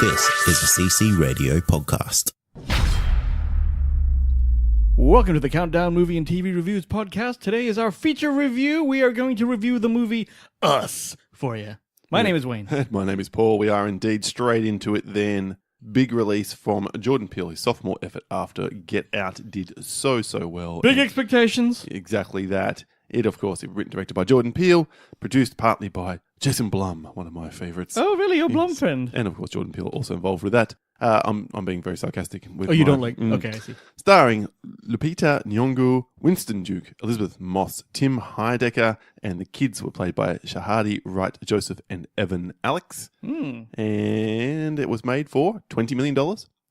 This is a CC Radio podcast. Welcome to the Countdown Movie and TV Reviews podcast. Today is our feature review. We are going to review the movie Us for you. My name is Wayne. My name is Paul. We are indeed straight into it then. Big release from Jordan Peele. His sophomore effort after Get Out did so well. Big expectations. Exactly that. It, of course, written directed by Jordan Peele, produced partly by Jason Blum, one of my favourites. Oh, really? Your Blum friend? And, of course, Jordan Peele also involved with that. I'm being very sarcastic. With you don't like... Okay, I see. Starring Lupita Nyong'o, Winston Duke, Elizabeth Moss, Tim Heidecker, and the kids were played by Shahadi Wright Joseph and Evan Alex. And it was made for $20 million.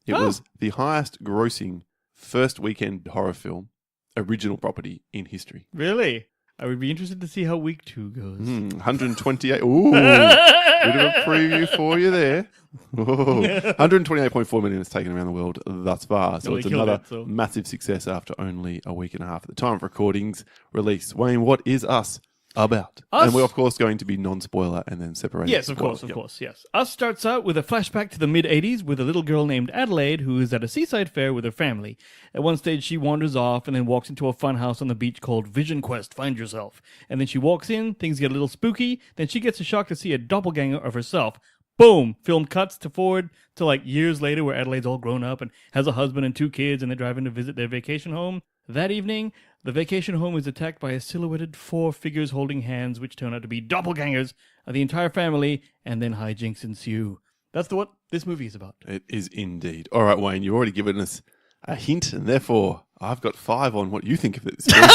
It was the highest grossing first weekend horror film, original property in history. Really? I would be interested to see how week 2 goes. 128. Ooh, bit of a preview for you there. 128.4 million is taken around the world thus far. So it's another massive success after only a week and a half at the time of recording's release. Wayne, what is Us about? Us? And we're, of course, going to be non-spoiler and then separate. Yes, of course, yes. Us starts out with a flashback to the mid-'80s with a little girl named Adelaide who is at a seaside fair with her family. At one stage, she wanders off and then walks into a fun house on the beach called Vision Quest, Find Yourself. And then she walks in, things get a little spooky, then she gets a shock to see a doppelganger of herself. Boom! Film cuts to forward to like years later where Adelaide's all grown up and has a husband and 2 kids and they're driving to visit their vacation home. That evening, the vacation home is attacked by a silhouetted 4 figures holding hands which turn out to be doppelgangers of the entire family, and then hijinks ensue. That's what this movie is about. It is indeed. All right, Wayne, you've already given us a hint, and therefore I've got 5 on what you think of this film.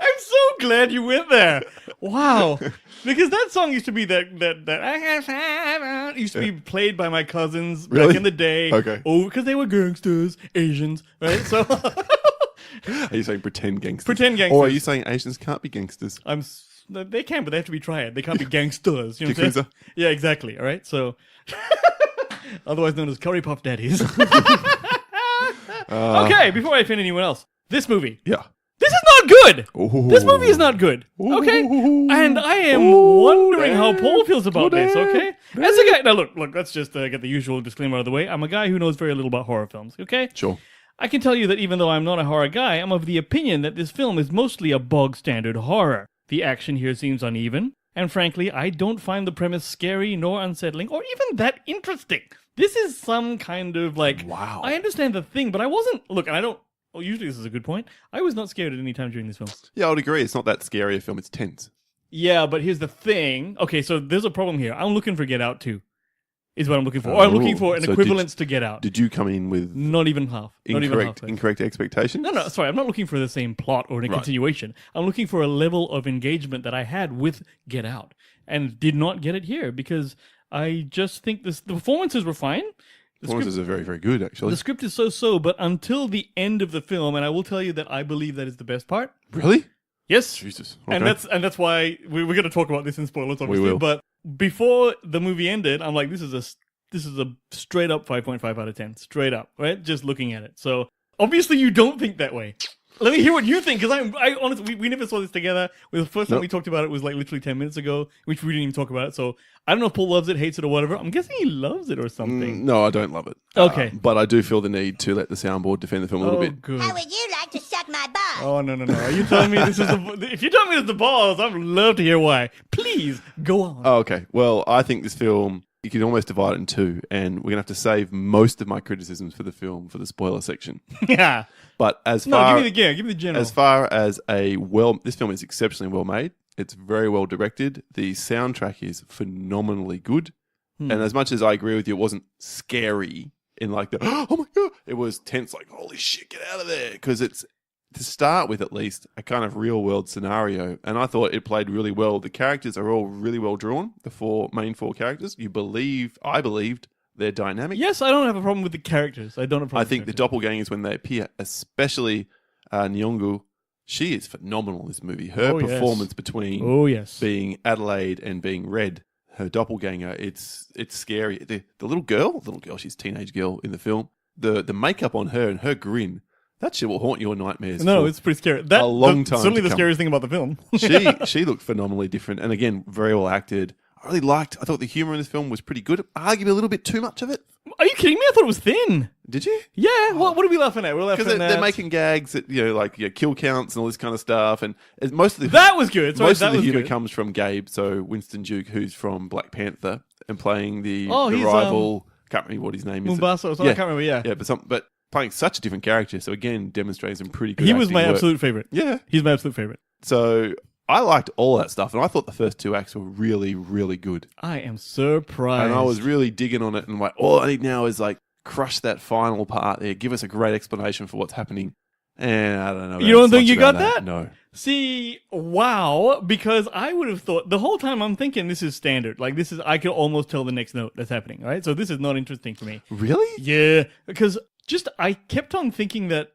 I'm so glad you went there. Wow. Because that song used to be that used to be played by my cousins back in the day. Okay. Oh, because they were gangsters, Asians, right? So Are you saying pretend gangsters? Pretend gangsters. Or are you saying Asians can't be gangsters? They can, but they have to be triad. They can't be gangsters. You know what I'm saying? Yeah, exactly. All right. So otherwise known as curry puff daddies. Okay, before I offend anyone else, this movie. Yeah. This is not good. Ooh. This movie is not good. Okay, and I am wondering how Paul feels about this. Okay, as a guy, now look. Let's just get the usual disclaimer out of the way. I'm a guy who knows very little about horror films. Okay, Sure. I can tell you that even though I'm not a horror guy, I'm of the opinion that this film is mostly a bog standard horror. The action here seems uneven, and frankly, I don't find the premise scary nor unsettling or even that interesting. This is some kind of like, wow. I understand the thing, but I wasn't. Look, and I don't. Well, usually this is a good point. I was not scared at any time during this film. Yeah, I would agree. It's not that scary a film. It's tense. Yeah, but here's the thing. Okay, so there's a problem here. I'm looking for Get Out 2, is what I'm looking for. Or I'm looking for an equivalence to Get Out. Did you come in with... Not even half. Incorrect expectations? No, sorry. I'm not looking for the same plot or a continuation. I'm looking for a level of engagement that I had with Get Out. And did not get it here because I just think the performances were fine. The performances are very, very good, actually. The script is so-so, but until the end of the film, and I will tell you that I believe that is the best part. Really? Yes. Jesus. Okay. And that's why we're going to talk about this in spoilers, obviously. We will. But before the movie ended, I'm like, this is a straight up 5.5 out of 10. Straight up, right? Just looking at it. So obviously you don't think that way. Let me hear what you think, because I honestly, we never saw this together. The first time we talked about it was like literally 10 minutes ago, which we didn't even talk about it. So I don't know if Paul loves it, hates it, or whatever. I'm guessing he loves it or something. No, I don't love it. Okay. But I do feel the need to let the soundboard defend the film a little bit. Good. How would you like to suck my balls? Oh, no. Are you telling me this is if you tell me it's the balls, I'd love to hear why. Please, go on. Oh, okay. Well, I think this film, you can almost divide it in 2, and we're going to have to save most of my criticisms for the film for the spoiler section. Yeah. But give me the general. As far as this film is exceptionally well made. It's very well directed. The soundtrack is phenomenally good. And as much as I agree with you, it wasn't scary in like the, oh my God, it was tense, like, holy shit, get out of there. Because it's, to start with at least, a kind of real world scenario. And I thought it played really well. The characters are all really well drawn, the main four characters. I believed their dynamic. Yes, I don't have a problem with the characters. I think the doppelgangers, when they appear, especially Nyong'o, she is phenomenal in this movie. Her performance between being Adelaide and being Red, her doppelganger, it's scary. The little girl, she's a teenage girl in the film. The makeup on her and her grin, that shit will haunt your nightmares. No, it's pretty scary. A long time. Certainly the scariest thing about the film. She looked phenomenally different, and again, very well acted. I thought the humor in this film was pretty good. Arguably a little bit too much of it. Are you kidding me? I thought it was thin. Did you? Yeah. What are we laughing at? We're laughing Because at they're making gags at, kill counts and all this kind of stuff. And most of the that was good. Sorry, most that of the was humor good. comes from Gabe, so Winston Duke, who's from Black Panther and playing the he's, rival. Can't remember what his name is. Mombasa or something. I can't remember. Yeah. But playing such a different character. So again, demonstrating some pretty good. He was my acting work. absolute favorite. Yeah, he's my absolute favorite. So I liked all that stuff, and I thought the first 2 acts were really, really good. I am surprised. And I was really digging on it, and like, all I need now is like crush that final part there, give us a great explanation for what's happening. And I don't know. You don't think you got that? No. See, wow, because I would have thought the whole time I'm thinking this is standard. Like I can almost tell the next note that's happening, right? So this is not interesting for me. Really? Yeah, because I kept on thinking that,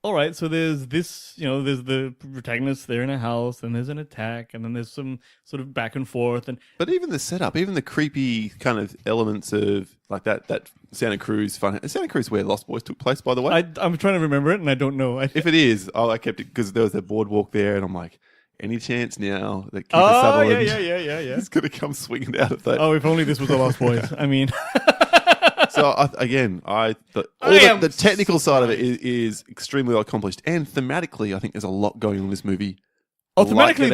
all right, so there's this, there's the protagonist there in a house, and there's an attack, and then there's some sort of back and forth. But even the setup, even the creepy kind of elements of like that Santa Cruz fun. Is Santa Cruz where Lost Boys took place, by the way? I'm trying to remember it, and I don't know. If it is, I kept it because there was that boardwalk there, and I'm like, any chance now that Kiefer Oh, Sutherland yeah. is going to come swinging out of that? Oh, if only this was the Lost Boys. I mean... So the technical side of it is extremely well accomplished, and thematically, I think there's a lot going on in this movie. Thematically,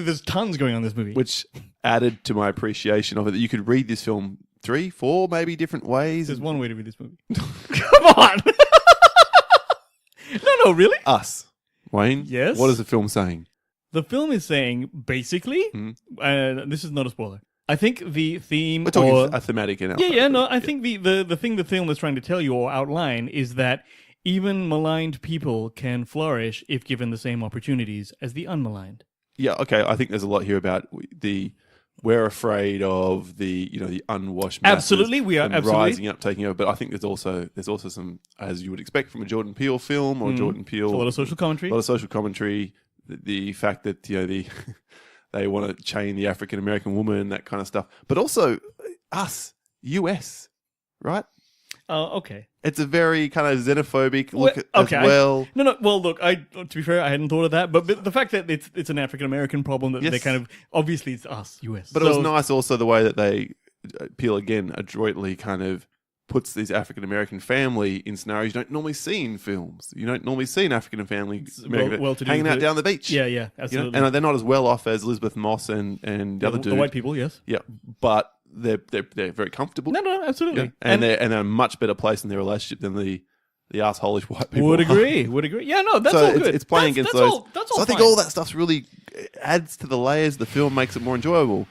there's tons going on in this movie, which added to my appreciation of it. That you could read this film 3, 4, maybe different ways. There's one way to read this movie. Come on. No, really? Us, Wayne. Yes. What is the film saying? The film is saying basically, this is not a spoiler. I think the theme, we're talking a thematic analysis. I think the thing the film is trying to tell you or outline is that even maligned people can flourish if given the same opportunities as the unmaligned. Yeah, okay. I think there's a lot here about we're afraid of the unwashed masses. Absolutely, we are absolutely rising up, taking over. But I think there's also some, as you would expect from a Jordan Peele film or Jordan Peele, a lot of social commentary. The fact that they want to chain the African American woman, that kind of stuff. But also us, US, right? Okay. It's a very kind of xenophobic look as well. No. Well, look, to be fair, I hadn't thought of that. But the fact that it's an African American problem that they kind of obviously it's us, US. But it was nice also the way that they Peele again adroitly kind of puts this African American family in scenarios you don't normally see in films. You don't normally see an African family hanging out down the beach. Yeah, absolutely. And they're not as well off as Elizabeth Moss and the other dude. The white people, yes. Yeah, but they're very comfortable. No, absolutely. Yeah. And they're in a much better place in their relationship than the assholish white people. Would agree. Yeah, no, that's all good. It's playing against those. That's all so I think all that stuff's really adds to the layers. The film makes it more enjoyable.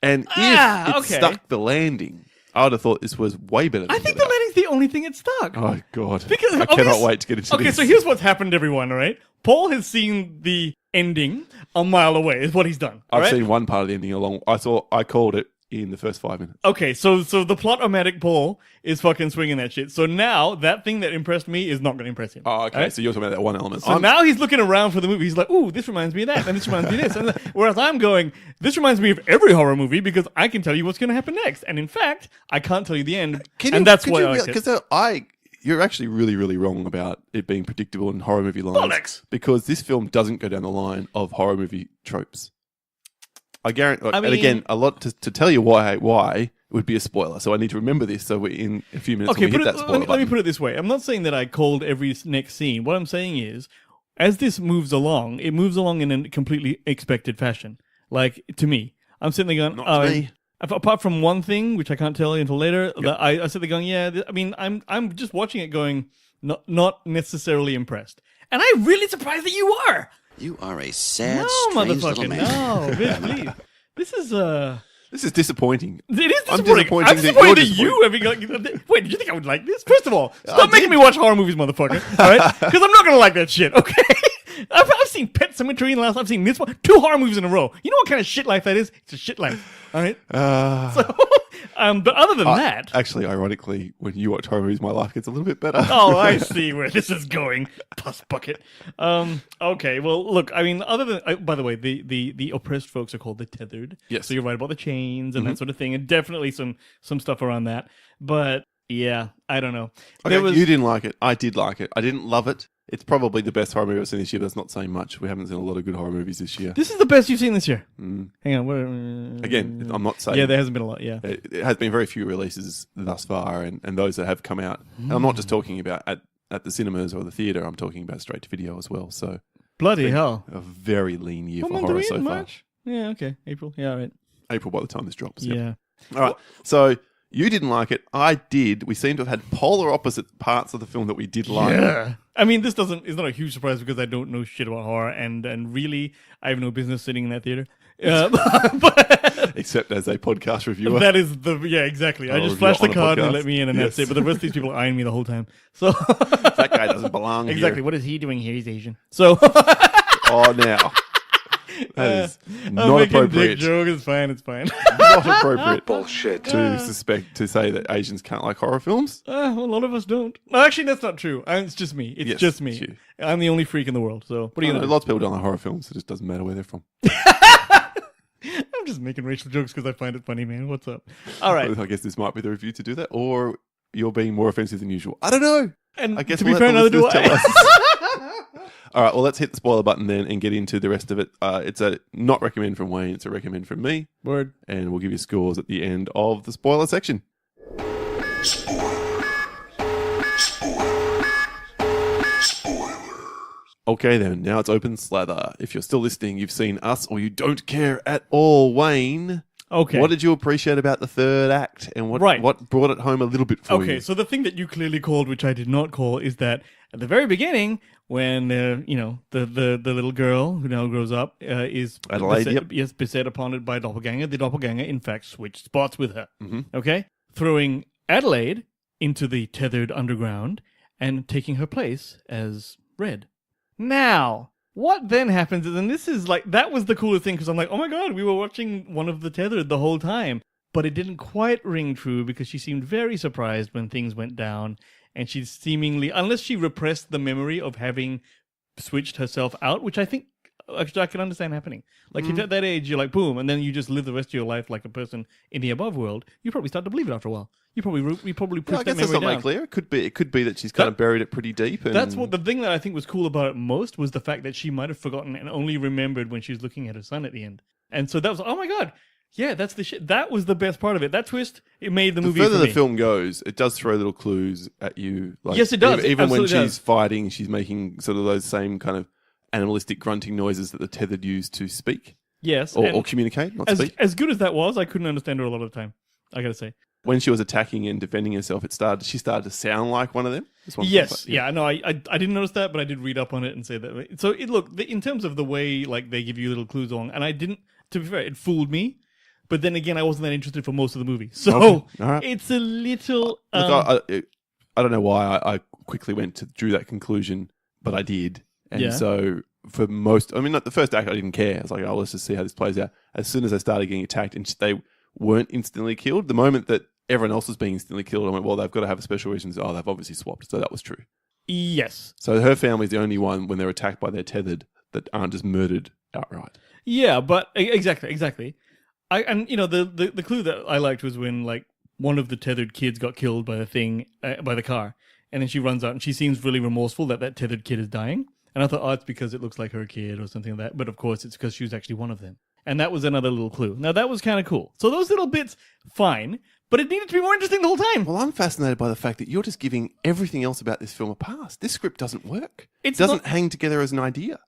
And if it stuck the landing, I would have thought this was way better. I think the landing's the only thing it stuck. Oh, God. Because I cannot wait to get into this. Okay, so here's what's happened, everyone, all right? Paul has seen the ending a mile away, is what he's done. I've seen one part of the ending I called it in the first 5 minutes. Okay, so the plot-o-matic Paul is fucking swinging that shit. So now, that thing that impressed me is not going to impress him. Oh, okay, right? So you're talking about that one element. So now he's looking around for the movie. He's like, ooh, this reminds me of that, and this reminds me of this. And whereas I'm going, this reminds me of every horror movie because I can tell you what's going to happen next. And in fact, I can't tell you the end. That's why I like it. Because you're actually really, really wrong about it being predictable in horror movie lines. Bollocks! Because this film doesn't go down the line of horror movie tropes. I guarantee, and again, a lot to tell you why it would be a spoiler. So I need to remember this. So we're in a few minutes when we hit that spoiler let me put it this way. I'm not saying that I called every next scene. What I'm saying is, as this moves along, it moves along in a completely expected fashion. Like, to me, I'm sitting there going, not to me. Apart from one thing, which I can't tell you until later, that I sit there going, I'm just watching it going, not necessarily impressed. And I'm really surprised that you are. You are a sad, strange little man. No, please. This is disappointing. It is disappointing. I'm disappointed that you having wait, did you think I would like this? First of all, stop making me watch horror movies, motherfucker. All right? Because I'm not going to like that shit, okay? I've seen Pet Sematary and I've seen this one. 2 horror movies in a row. You know what kind of shit life that is? It's a shit life. All right? But other than that... Actually, ironically, when you watch horror movies, my life gets a little bit better. Oh, I see where this is going. Puss bucket. Okay, well, look, I mean, other than... by the way, the oppressed folks are called the tethered. Yes. So you're right about the chains and that sort of thing, and definitely some stuff around that. But, yeah, I don't know. Okay, you didn't like it. I did like it. I didn't love it. It's probably the best horror movie I've seen this year, but that's not saying much. We haven't seen a lot of good horror movies this year. This is the best you've seen this year. Mm. Hang on. Again, I'm not saying... Yeah, there hasn't been a lot, yeah. It has been very few releases thus far, and those that have come out. And I'm not just talking about at the cinemas or the theatre, I'm talking about straight to video as well. So Bloody hell. a very lean year What for month are horror we so in? far. March? Yeah, okay. April. Yeah, all right. April by the time this drops. Yep. Yeah. All right. So you didn't like it. I did. We seem to have had polar opposite parts of the film that we did like. Yeah. I mean, it's not a huge surprise because I don't know shit about horror, and really, I have no business sitting in that theater. But Except as a podcast reviewer. that is exactly. I Oh, just flashed the on a card and podcast. let me in, and that's Yes. it. But the rest of these people are eyeing me the whole time. So That guy doesn't belong exactly, here. what is he doing here? He's Asian. So Oh, now. That is I'm not making a appropriate. dick joke. It's fine. It's fine. Not appropriate. Bullshit. To say that Asians can't like horror films. Well, a lot of us don't. No, actually, that's not true. It's just me. It's Yes, just me. it's you. I'm the only freak in the world. So what do you know? Lots of people don't like horror films. It just doesn't matter where they're from. I'm just making racial jokes because I find it funny, man. What's up? All right. I guess this might be the review to do that, or you're being more offensive than usual. I don't know. And I guess to we'll be let fair, the neither do listeners tell I. us. All right, well, let's hit the spoiler button then and get into the rest of it. It's a not recommend from Wayne, it's a recommend from me. Word. And we'll give you scores at the end of the spoiler section. Okay then, now it's open slather. If you're still listening, you've seen us or you don't care at all, Wayne. Okay. What did you appreciate about the third act and what brought it home a little bit for you? Okay, so the thing that you clearly called, which I did not call, is that at the very beginning, when the little girl who now grows up is Adelaide, beset upon it by a doppelganger, the doppelganger in fact switched spots with her. Mhm. Okay, throwing Adelaide into the tethered underground and taking her place as Red. Now, what then happens is, and this is like, that was the coolest thing, because I'm like, oh my god, we were watching one of the tethered the whole time. But it didn't quite ring true because she seemed very surprised when things went down. And she seemingly, unless she repressed the memory of having switched herself out, which I think, actually, I can understand happening. Like, if at that age, you're like, boom, and then you just live the rest of your life like a person in the above world, you probably start to believe it after a while. You probably Yeah, push I that guess that's memory not down. made clear. It could be that she's kind of buried it pretty deep. And That's what the thing that I think was cool about it most was the fact that she might have forgotten and only remembered when she was looking at her son at the end. And so that was, oh my god, yeah, that's the shit. That was the best part of it. That twist, it made the movie. The further for the me. film goes, it does throw little clues at you. Like, Yes, it does. It Even when absolutely she's fighting, she's making sort of those same kind of animalistic grunting noises that the tethered use to speak Yes, or communicate, not speak. as good as that was, I couldn't understand her a lot of the time. I gotta say. When she was attacking and defending herself, she started to sound like one of them. That's one Yes, thing. yeah, no, I didn't notice that, but I did read up on it and say that. So in terms of the way like they give you little clues along, and I didn't. To be fair, it fooled me. But then again, I wasn't that interested for most of the movie, so Okay, all right. it's a little. Look, I don't know why I quickly drew that conclusion, but I did. And Yeah. so for most, I mean, like the first act, I didn't care. I was like, oh, let's just see how this plays out. As soon as they started getting attacked and they weren't instantly killed, the moment that everyone else was being instantly killed, I went, well, they've got to have a special reason. Oh, they've obviously swapped. So that was true. Yes. So her family's the only one when they're attacked by their tethered that aren't just murdered outright. Yeah, but exactly. The clue that I liked was when like one of the tethered kids got killed by the thing by the car, and then she runs out and she seems really remorseful that tethered kid is dying. And I thought, oh, it's because it looks like her kid or something like that. But of course, it's because she was actually one of them. And that was another little clue. Now that was kind of cool. So those little bits, fine, but it needed to be more interesting the whole time. Well, I'm fascinated by the fact that you're just giving everything else about this film a pass. This script doesn't work. It It's doesn't not- hang together as an idea.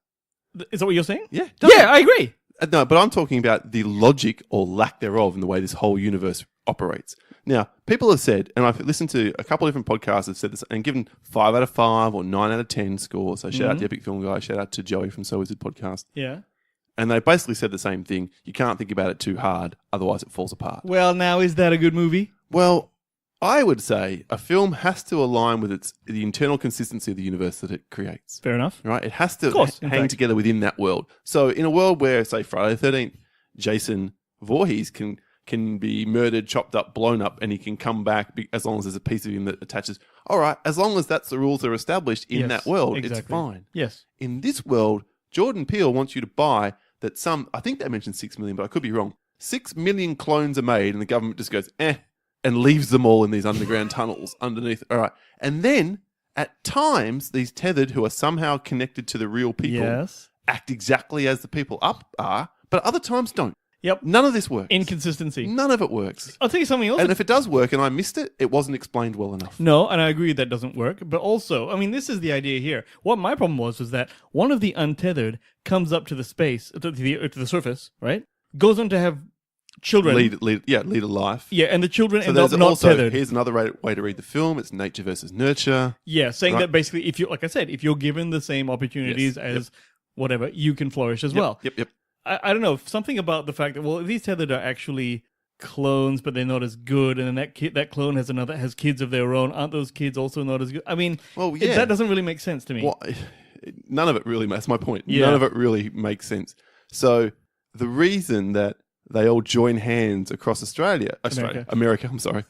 Is that what you're saying? Yeah. it doesn't. Yeah, I agree. No, but I'm talking about the logic or lack thereof in the way this whole universe operates. Now, people have said, and I've listened to a couple of different podcasts that have said this and given 5 out of 5 or 9 out of 10 scores. So shout out to Epic Film Guy, shout out to Joey from So Is It podcast. Yeah. And they basically said the same thing. You can't think about it too hard, otherwise it falls apart. Well, now is that a good movie? Well, I would say a film has to align with the internal consistency of the universe that it creates. Fair enough. Right? It has to Of course, in hang fact. together within that world. So in a world where, say, Friday the 13th, Jason Voorhees can be murdered, chopped up, blown up, and he can come back as long as there's a piece of him that attaches. All right, as long as that's the rules that are established in Yes, that world, exactly. it's fine. Yes. In this world, Jordan Peele wants you to buy that I think they mentioned 6 million, but I could be wrong. 6 million clones are made and the government just goes, and leaves them all in these underground tunnels underneath. All right. And then At times, these tethered who are somehow connected to the real people Yes. act exactly as the people up are, but other times don't. Yep. None of this works. Inconsistency. None of it works. I'll tell you something else. And if it does work and I missed it, it wasn't explained well enough. No, and I agree that doesn't work. But also, I mean, this is the idea here. What my problem was that one of the untethered comes up to the space, to the surface, right? Goes on to have children. Lead a life. Yeah, and the children So end up there's not also, tethered. here's another way to read the film. It's nature versus nurture. Yeah, saying Right. that basically, if you, like I said, if you're given the same opportunities Yes, as whatever, you can flourish as well. Yep. I don't know, something about the fact that, well, these tethered are actually clones, but they're not as good, and then that clone has kids of their own. Aren't those kids also not as good? I mean, Well, yeah. that doesn't really make sense to me. Well, none of it really. That's my point. Yeah. None of it really makes sense. So the reason that they all join hands across America, I'm sorry,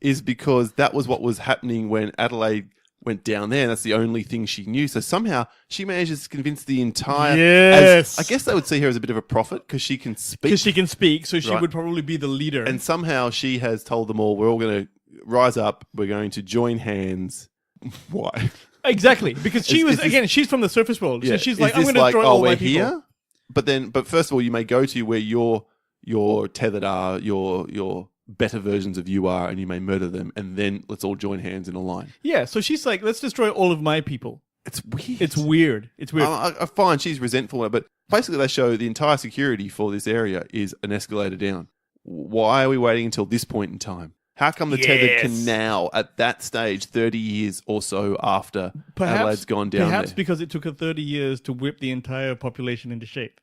is because that was what was happening when Adelaide went down there, and that's the only thing she knew. So somehow she manages to convince the entire. Yes. I guess they would see her as a bit of a prophet because she can speak. Because she can speak, so she Right. would probably be the leader. And somehow she has told them all, we're all going to rise up. We're going to join hands. Why? Exactly, because she Is was, this- again, she's from the surface world. So she's Is like, I'm this going to destroy all we're my people. here? But first of all, you may go to where your tethered are, your better versions of you are, and you may murder them, and then let's all join hands in a line. Yeah, so she's like, let's destroy all of my people. It's weird. It's weird. It's weird. I find she's resentful, but basically they show the entire security for this area is an escalator down. Why are we waiting until this point in time? How come the tethered can now, at that stage, 30 years or so after Adelaide's gone down Perhaps there? because it took her 30 years to whip the entire population into shape.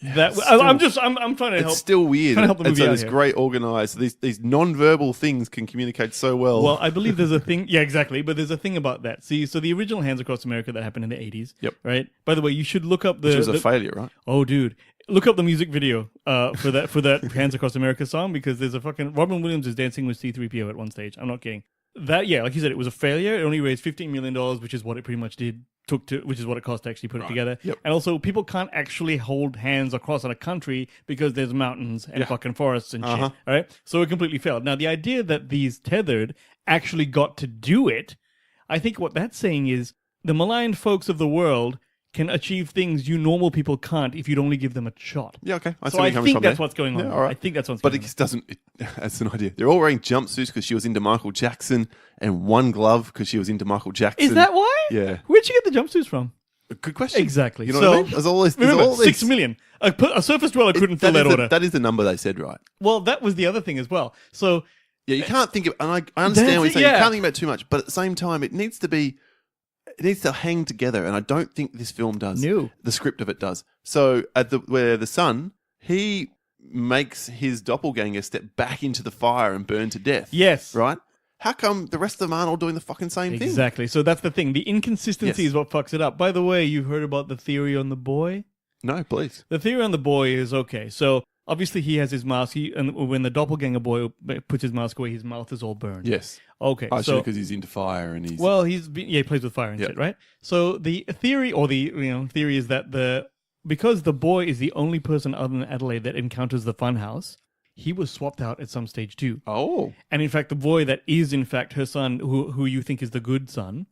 it's I'm still- trying to It's help. still weird. trying to help the And movie so out this here. great organized, these non-verbal things can communicate so well. Well, I believe there's a thing. Yeah, exactly. But there's a thing about that. See, so the original Hands Across America that happened in the 80s. Yep. Right. By the way, you should look up which was a failure, right? Oh, dude. Look up the music video for that Hands Across America song, because there's a fucking Robin Williams is dancing with C-3PO at one stage. I'm not kidding. That, yeah, like you said, it was a failure. It only raised $15 million, which is what it pretty much which is what it cost to actually put it together. Yep. And also, people can't actually hold hands across on a country because there's mountains and fucking forests and shit. All right? So it completely failed. Now, the idea that these tethered actually got to do it, I think what that's saying is the maligned folks of the world can achieve things you normal people can't if you'd only give them a shot. Yeah, okay. I see So where I you're coming think from that's there. what's going on. Yeah, all right. I think that's what's But going it just doesn't. That's an idea. They're all wearing jumpsuits because she was into Michael Jackson, and one glove because she was into Michael Jackson. on. Is that why? Yeah. Where'd you get the jumpsuits from? Good question. Exactly. You know So, what I mean? There's always Remember, all these, 6 million. A surface dweller couldn't fill that order. That is the number they said, right? Well, that was the other thing as well. So, Yeah, you can't think of, and I understand what you're That's it, saying. yeah. You can't think about it too much, but at the same time, it needs to hang together, and I don't think this film does. No. The script of it does. So where the son, he makes his doppelganger step back into the fire and burn to death. yes. Right? How come the rest of them aren't all doing the fucking same thing? Exactly. So that's the thing. The inconsistency Yes. is what fucks it up. By the way, you've heard about the theory on the boy? No, please. The theory on the boy is, okay, so obviously he has his mask, and when the doppelganger boy puts his mask away, his mouth is all burned. Yes. Okay, I so... because he's into fire and he's... Well, he plays with fire and Yep. shit, right? So the theory, or the theory is that because the boy is the only person other than Adelaide that encounters the funhouse, he was swapped out at some stage too. Oh. And in fact, the boy that is in fact her son, who you think is the good son,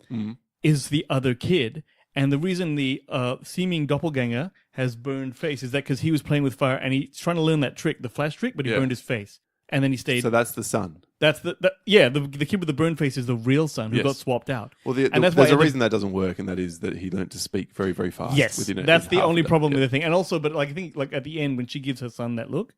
is the other kid. And the reason the seeming doppelganger has burned face is that because he was playing with fire and he's trying to learn that trick, the flash trick, but he Yeah. burned his face. And then he stayed. So that's the son. That's the kid with the burned face is the real son who Yes. got swapped out. Well, and that's there's why a reason that doesn't work, and that is that he learnt to speak very, very fast. Yes, within that's the half only of that. problem Yeah. with the thing. And also, but like I think, like at the end when she gives her son that look,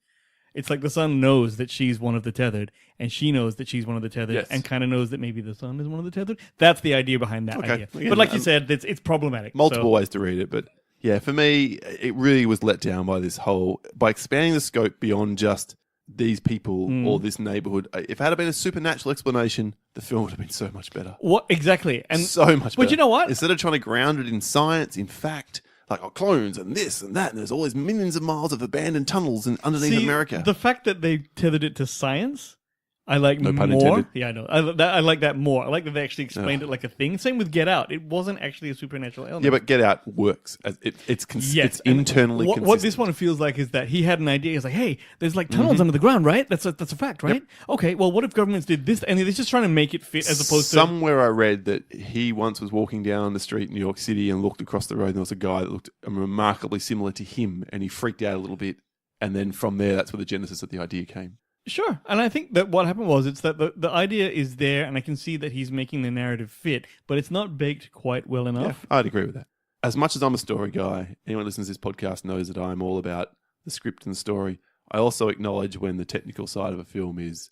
it's like the son knows that she's one of the tethered, and she knows that she's one of the tethered, Yes. and kind of knows that maybe the son is one of the tethered. That's the idea behind that Okay. idea. Again, But like you said, it's problematic. Multiple So- ways to read it, but yeah, for me, it really was let down by expanding the scope beyond just these people or this neighborhood. If it had been a supernatural explanation, the film would have been so much better. What exactly? And So much better. But you know what? Instead of trying to ground it in science, in fact, like clones and this and that, and there's always millions of miles of abandoned tunnels underneath See, America. the fact that they tethered it to science, I like No pun more. intended. Yeah, I know. I like that more. I like that they actually explained it like a thing. Same with Get Out. It wasn't actually a supernatural element. Yeah, but Get Out works. It's yes, and internally consistent. What this one feels like is that he had an idea. He's like, hey, there's like tunnels under the ground, right? That's a fact, right? Okay, well, what if governments did this? And he's just trying to make it fit as opposed to... Somewhere I read that he once was walking down the street in New York City and looked across the road and there was a guy that looked remarkably similar to him and he freaked out a little bit. And then from there, that's where the genesis of the idea came. Sure. And I think that what happened was it's that the idea is there and I can see that he's making the narrative fit, but it's not baked quite well enough. Yeah, I'd agree with that. As much as I'm a story guy, anyone who listens to this podcast knows that I'm all about the script and the story. I also acknowledge when the technical side of a film is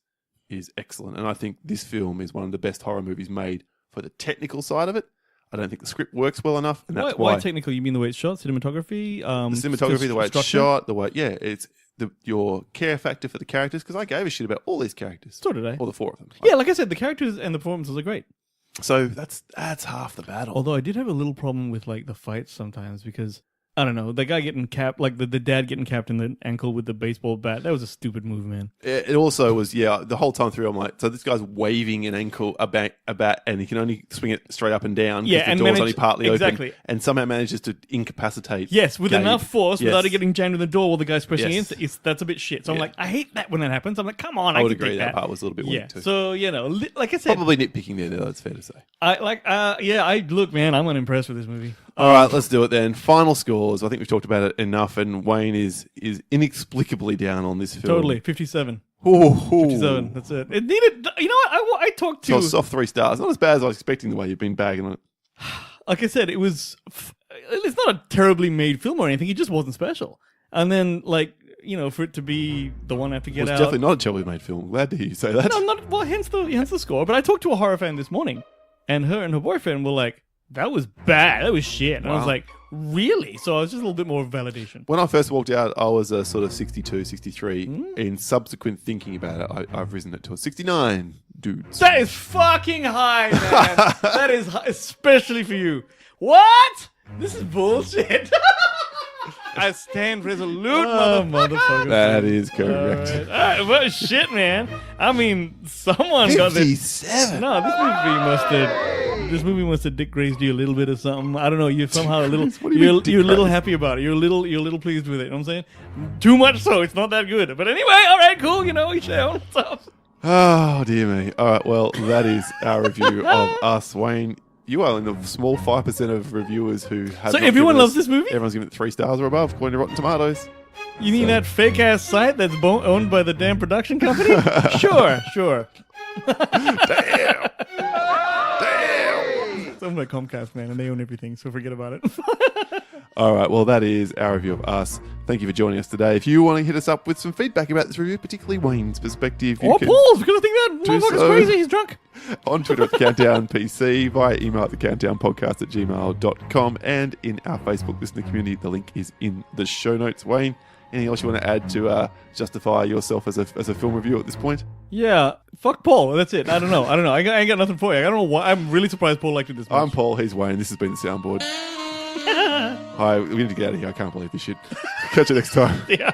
excellent. And I think this film is one of the best horror movies made for the technical side of it. I don't think the script works well enough. And that's why technical? You mean the way it's shot? Cinematography? The cinematography, the way it's shot, the way... Yeah, it's... your care factor for the characters, because I gave a shit about all these characters. So did I. All the four of them. Yeah, like I said, the characters and the performances are great. So that's half the battle. Although I did have a little problem with like the fights sometimes because, I don't know, the guy getting capped, like the dad getting capped in the ankle with the baseball bat, that was a stupid move, man. It also was, the whole time through I'm like, so this guy's waving an ankle, a bat, and he can only swing it straight up and down because the door's only partly open. And somehow manages to incapacitate. Yes, with Gabe. enough force without it getting jammed in the door while the guy's pressing Yes. in. That's a bit shit. So I'm like, I hate that when that happens. I'm like, come on, I would can agree take that part was a little bit weak too. So, like I said. Probably nitpicking there, though, that's fair to say. Look, man, I'm unimpressed with this movie. All right, let's do it then. Final scores. I think we've talked about it enough, and Wayne is inexplicably down on this film. Totally, 57. Ooh. 57, that's it. It needed, you know what, I talked to... So it's off 3 stars. Not as bad as I was expecting the way you've been bagging on it. Like I said, it's not a terribly made film or anything, it just wasn't special. And then, for it to be the one I have to get out... It's definitely not a terribly made film. Glad to hear you say that. No, not, well, hence the score. But I talked to a horror fan this morning, and her boyfriend were like, that was bad. That was shit. And I was like, really? So I was just a little bit more validation. When I first walked out, I was a sort of 62, 63. In subsequent thinking about it, I've risen it to a 69, dudes. That is fucking high, man. That is high, especially for you. What? This is bullshit. I stand resolute, motherfucker. That is correct. All right. Well, shit, man. I mean, someone got this. 57. No, this movie must have dick grazed you a little bit or something. I don't know. You're somehow a little. You're a little happy about it. You're a little pleased with it. You know what I'm saying? Too much so. It's not that good. But anyway, all right, cool. Each their own stuff. Oh dear me. All right. Well, that is our review of Us, Wayne. You are in the small 5% of reviewers who have. So everyone loves this movie? Everyone's giving it 3 stars or above, according to Rotten Tomatoes. You mean that fake ass site that's owned by the damn production company? Sure. Damn. It's owned by Comcast, man, and they own everything, so forget about it. All right, well, that is our review of Us. Thank you for joining us today. If you want to hit us up with some feedback about this review, particularly Wayne's perspective, you can Paul's, because I think that motherfucker's crazy, he's drunk. On Twitter at The Countdown PC, via email at thecountdownpodcast@gmail.com, and in our Facebook listener community. The link is in the show notes. Wayne, anything else you want to add to justify yourself as a film reviewer at this point? Yeah, fuck Paul. That's it. I don't know. I ain't got nothing for you. I don't know why. I'm really surprised Paul liked it this much. I'm Paul. He's Wayne. This has been the soundboard. Hi, we need to get out of here. I can't believe this shit. Catch you next time. Yeah.